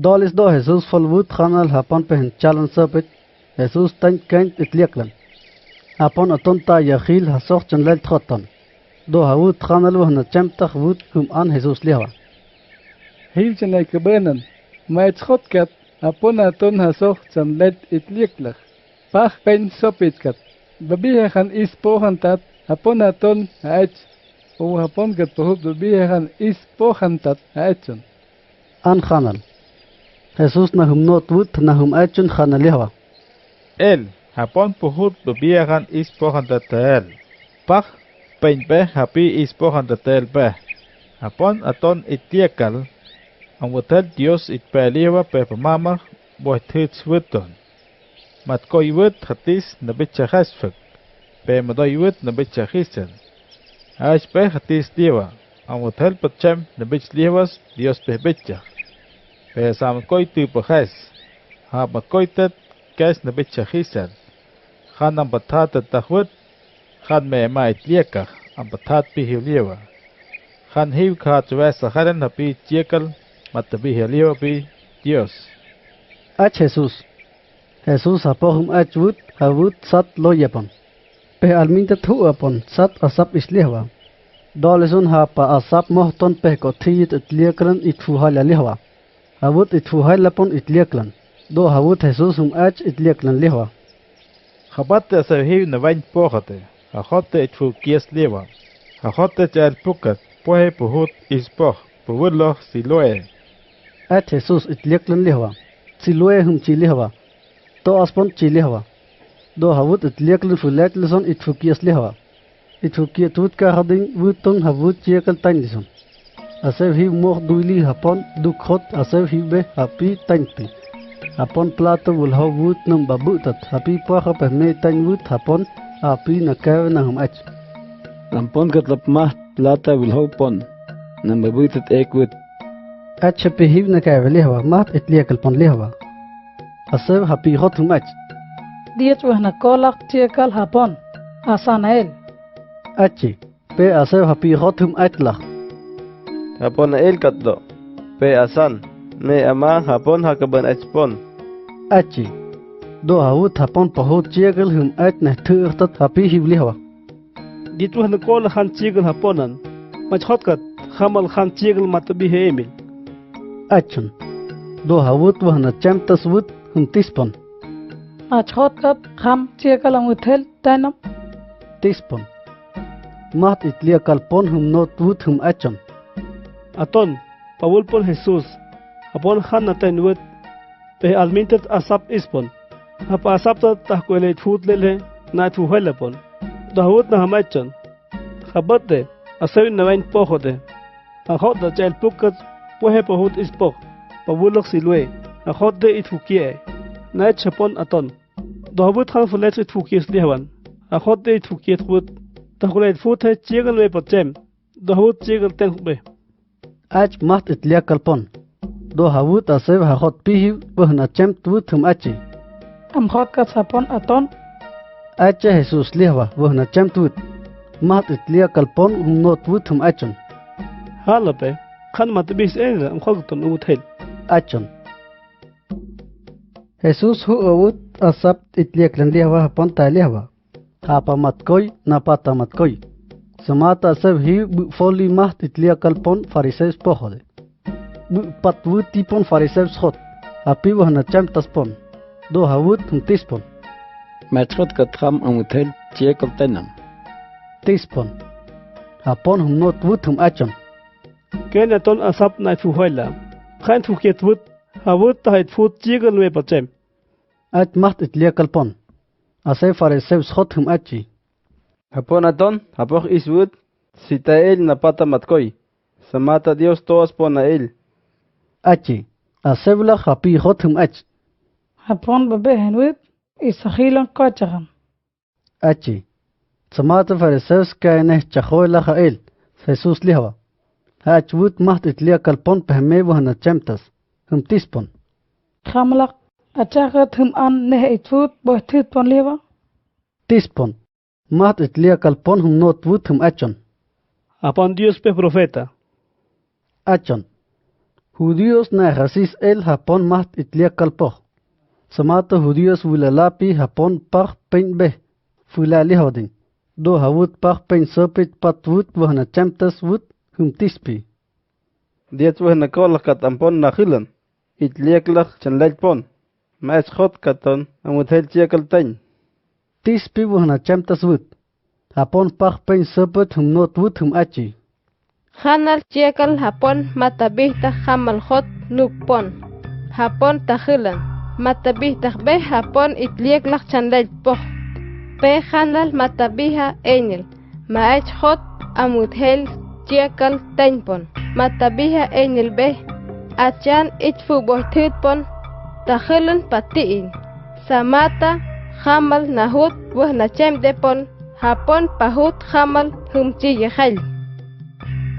Dolis do Jesus folwut khanal hapon pehen chalan sapit Jesus tan kent itliaklan. Hapon atonta yakhil hasoch chanlel troton. Do hawut khanal wahna chamtach wut hum an Jesus lihawa. Hiv chanay kabanan. May tchotkat hapon aton hasoch chanlel itliaklach. Pach pen sopitkat. Babihakan ispohantat hapon aton haach. O hapon kat pohut babihakan ispohantat haachon. An khanal. Jesus na hum not wut na hum achun khanal lihawa. El, hapon pohut bebiaran ispohan datel. Pach, penpe hapi ispohan datel pe. Hapon aton itiakal, ang watel Dios itpeliwa pe pamama bohtit swuton. Matkoy wut hatis na bitchahasfik, pe madoy wut na bitchahisan. Hach pe hatis diwa, ang watel patchem na bitchliwas Dios pe bitchah. Pe samkoy tupahas, ha makoytet Kes na bitchahisan. Khan ang batat at tahwit. Khan may mait liakach. Ang batat pihiliwa. Khan hiw ka tuwa sa karan hapi tiyakal. Matabihiliwa pi Dios. Ach Jesus. Jesus hapohum ach wut hawut sat loyapon. Pe almintat hu apon sat asap islihawa. Dolesun hapa asap mohton pe kotiyit itliaklan itfuhala lihawa. Hawut itfuhalapon itliaklan. Do hawut Jesus ach itliaklan lihawa. Khabatte sa hiw na vain pohate. Hakote itfu kies liwa. Hakote chal pukat. Pohe puhut ispoh. Puwulloh siloe. Ach Jesus itliaklan lihawa. Siloe hum chi lihawa. To aspon chi lihawa. Do hawut itliaklan fulat lison itfu kies lihawa. Itfu kiet wut ka hading wutong hawut chiakal tain lison. Asev hiw moh duili hapon dukhot asev hiw be hapi tainti. Hapon plato wulhaw wut nang babutat hapi paha pehme tan wut hapon api nakaw na hum ach. Ampon katlap mah plata wulhaw pon. Nang babutat ek wut. Ach hapi hiv nakaw lihawa mat itliakal pon lihawa. Asev hapi hot hum ach. Diet wahna kolak tiakal hapon. Asanael. Achi. Pe asev hapi hot hum atlach. Hapon el katlo. Pe asan. Me ama hapon hakaban achpon. Achi. Do hawut hapon pahut chiakal hum ach na thuirtat hapi hiv lihawa. Dit wahna kola khan chigal haponan. Machhotkat khamal khan chigal matabi he emil. Achun. Do hawut wahna chamtas wut hum tispon. Achhotkat kham tiakal ang uthel tainam. Tispon. Mat itliakal pon hum not wut hum achon. Aton, pawulpon Jesus. Hapon khan natain wut. Pe almintet asap ispon. Hapa asapta tahkwele itfut lele na itfuhelapon. Dahut na hamachan. Khabate asawin na wain pohode. Akhot da chel pukat pohe pohut ispok. Pawulok silwe. Akhot de itfukie. Na chapon aton. Dahut khan fulet itfukie slihawan. Akhot de itfukie twut. Tahkwele itfut he chigal we pachem. Dahut chigal tenhbe. Ach mat itliakal pon. Do hawut asev hachot pihiv wahna chamt wut hum achi. Amhotkat hapon aton. Acha Jesus lihawa wahna chamt wut. Mat itliakal pon hum not wut hum achon. Halape khan matabis enga amkhogton uthel. Achon. Jesus hu awut asap itliaklan lihawa hapon ta lihawa. Hapa matkoy napata matkoy. Samata asev hi foli mat itliakal pon fariseus pohode. Pat wut tipon fariseus hot. Hapi wahna chamtas pon. Do hawut hum tispon. Matchot katram ang uthel chiakal tainam. Tispon. Hapon hum not wut hum achon. Ken aton asap na itfuhela. Khan fukiet wut. Hawut tahit fut chigal we pachem. Ach mat itliakal pon. Ase fariseus hot hum achi. Hapon aton hapoch iswut. Sitael napata matkoy. Samata Dios toas pon na el. Achi. Asevla hapi hot hum ach. Hapon babehen wut. Isakhilan kochagam. Achi. Samata fariseus kaineh chachoyla hael. Jesus lihawa. Hach wut mat itliakal pon pehme wahna chamtas. Hum tispon. Khamlak. Achakat hum an neh itfut bohtit pon liwa. Tispon. Mat itliakal pon hum not wut hum achon. Apon Dios pe profeta. Achon. Judíos na rasis el Japón maht itliak kalpoch. Samata judíos wilalapi Japón pach pein beh. Fulali hodin. Do hawut pach pein sopit pat wut wahna chamtas wut hum tispi. Diet wehna kolach kat ampon na khilan. Itliaklach chan lejpon. Maes khot katon amut hel chiakal tañ. Tispi wahna chamtas wut. Japón pach pein sopit hum not wut hum achi. Hanal chiekal Japón matabihta hamal hot nukpon. Japón tahilan. Matabihta be Japón itlieklach chanlej poch. Pe hanal matabiha enel. Maech hot amuthel chiekal tainpon. Matabiha enel be. Achan itfu bohtitpon. Tahilan patiin. Samata hamal nahut wahna depon. Japón pahut hamal humchi yehel.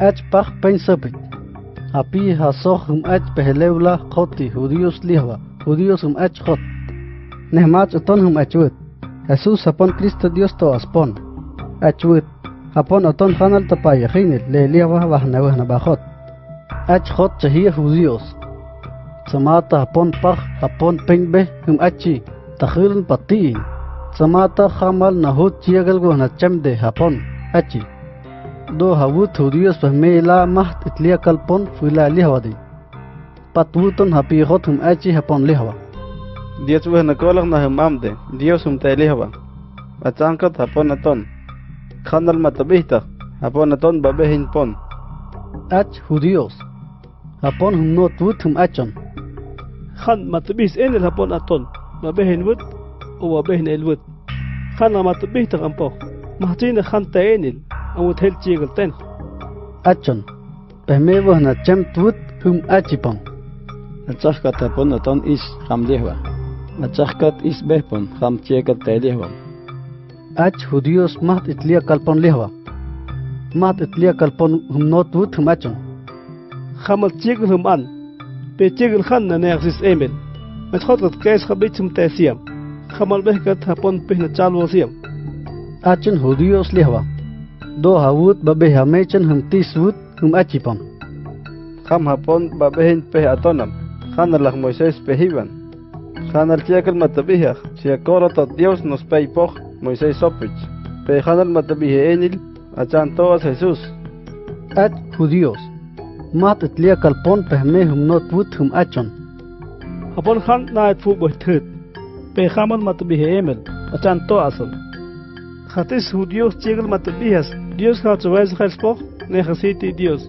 Ach pach pein sopit. Api hasoch hum ach pehelewla khoti judíos lihwa. Judíos hum ach khot. Nehmach aton hum achwit. Jesús Japón Cristo Dios to aspon. Achwit. Japón aton hanal tapaya khinil le lihwa wahna bachot. Ach khot chahia judíos. Samata Japón pach Japón pein beh hum achi. Takhilan patiin. Samata hamal nahut chiegal wahna chamde Japón achi. Do hawut judíos pahmela maht itlia kalpon fuila lihwadi. Patwuton hapi hot hum achi Japón lihwa. Diet wehna kolach na hum amde. Dios hum tailihwa. Achangkat Japón aton. Khanal matabihta. Japón aton babehin pon. Ach judíos. Japón hum not wut hum achon. Han matabis en el Japón aton. Mabehen wut o mabehen el wut. Han matabihta ampoch. Mahtina han taenil. Amut hel chiegel ten. Achon. Pahme wahna chamt wut hum achipon. Achachkat Japón aton is ham lihwa. Achachkat is behpon ham chiekal tailihwa. Ach judíos maht itlia kalpon lihwa. Maht itlia kalpon hum not wut hum achon. Hamal chiegel hum an. Pe chiegel han na nersis emel. Met khotrat kays khabit hum tasiam. Hamal behkat Japón pehna chalwo siam. Achon judíos lihwa. Do hawut babe hamechan hum tis wut hum achipon. Ham Japón babehin peh atonam. Khanalach Moisés pehiban. Khanal chiakal matabihach. Chiakoratot Dios nos pei poch Moisés sopich. Pe khanal matabihe enil. Achan toas Jesús. Ach judíos. Maht itlia kalpon pahme hum not wut hum achon. Japón han na et fu bohthit. Pe hamal matabihe emel. Achan to asal. Khatis judíos chiegel matabihas. Dios khatsuwais khalspoch. Nechasiti Dios.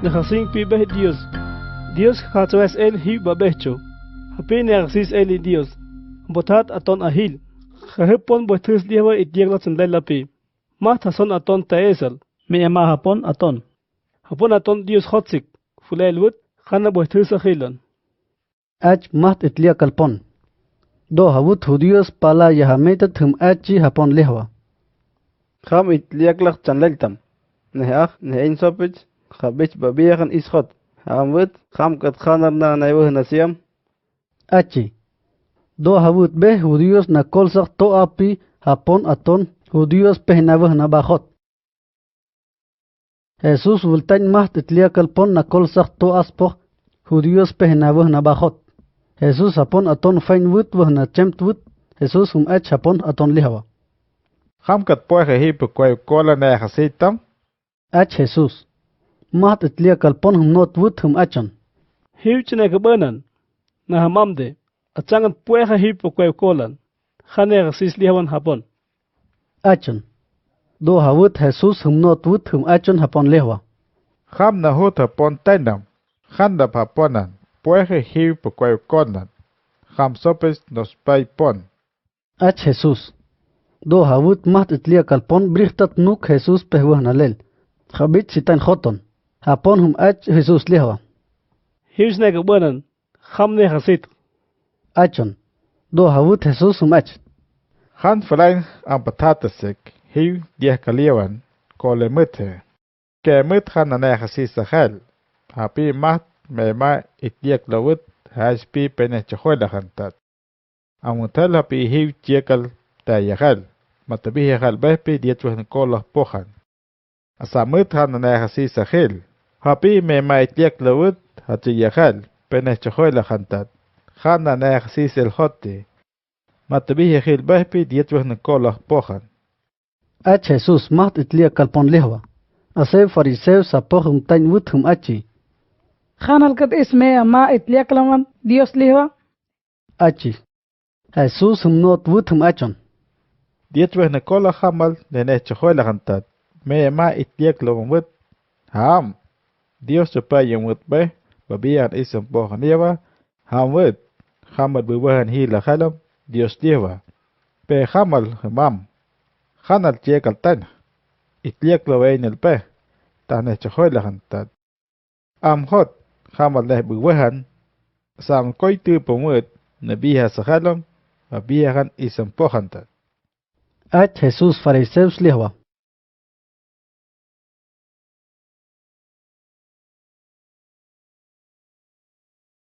Nechasin pi beh Dios. Dios khatsuwais el hi babehcho. Hapi nechasis eli Dios. Botat aton ahil. Khahepon bohthis lihawa itiegla tsendailapi. Maht hason aton taesal. Me ema Japón aton. Japón aton Dios hotsik. Fulailwut. Khana bohthis ahilan. Ach maht itlia kalpon. Do hawut judíos pala yahametat hum achi Japón lihwa. Kham itliaklach chanleltam. Neach nein sopich. Khabich babiachan is hot. Hamwit kham kat khanar na naiwah nasiam. Achi. Do hawut beh judíos na kolsach to api Japón aton judíos pehnawah na bachot. Jesús vultañ maht itlia kalpon na kolsach to aspoch judíos pehnawah na bachot. Jesús Japón aton fain wut wah na chemt wut. Jesús hum ach Japón aton lihwa. Hamkat poeche hipu kway kola nechasitam. Ach Jesús. Maht itlia kalpon hum not wut hum achon. Hiwchine kabanan. Na hamamde. Achangan pueha hipo kway kolan. Khanechasis lihawan Japón. Achon. Do hawut Jesús hum not wut hum achon Japón lihwa. Ham na hut Japón tainam. Handap Japónan. Poeche hipu kway kolan. Ham sopes nos pay pon. Ach Jesús. Do hawut maht itlia kalpon brichtat nuk Jesús pehwah nalel. Khabit sitan khoton. Japón hum ach Jesús lihwa. Hiwchine kabanan. Kham nechasit. Achon. Do hawut Jesús hum ach. Han verlein aan patatasik. Hiu dieh kaliwan. Kole muthe. Ke mut han na nechasis sachel. Hapi maht mema itiek lawut. Haspi pene chahola hantat. Amutel hapi hiu chiekal tayahal. Matabihe hal behpi dietwah nkolah pohan. Asa mut han na nechasis sachel. Happy me ma itliek lewut hati yakal pene chohoy hantat. Khana na sis el hotti. Matabi yakil bahpi diet wehne kolah pohan. Ach Jesus macht itliek kalpon lehwa. Ase fariseus sa pohum tain wut hum achi. Hanal kat isme ma itliak laman Dios liwa. Achi. Jesus hum not wut hum achon. Diet wehne kolah hamal nene chohoy hantat. Me ma itliek lewut. Ham. Dios supaya yang wut beh. Babian isam pohan yewa. Ham wut. Hamal buwahan hila khalam. Dios yewa. Pe hamal hamam. Hanal chekal tan. Itliek lawain el pe. Tane chohoy hantat. Am hot. Hamal leh buwahan. Sam koi tu pomut. Nabiha sakhalam. Babihan isam pohan tat. Ach Jesus fariseus lehwa.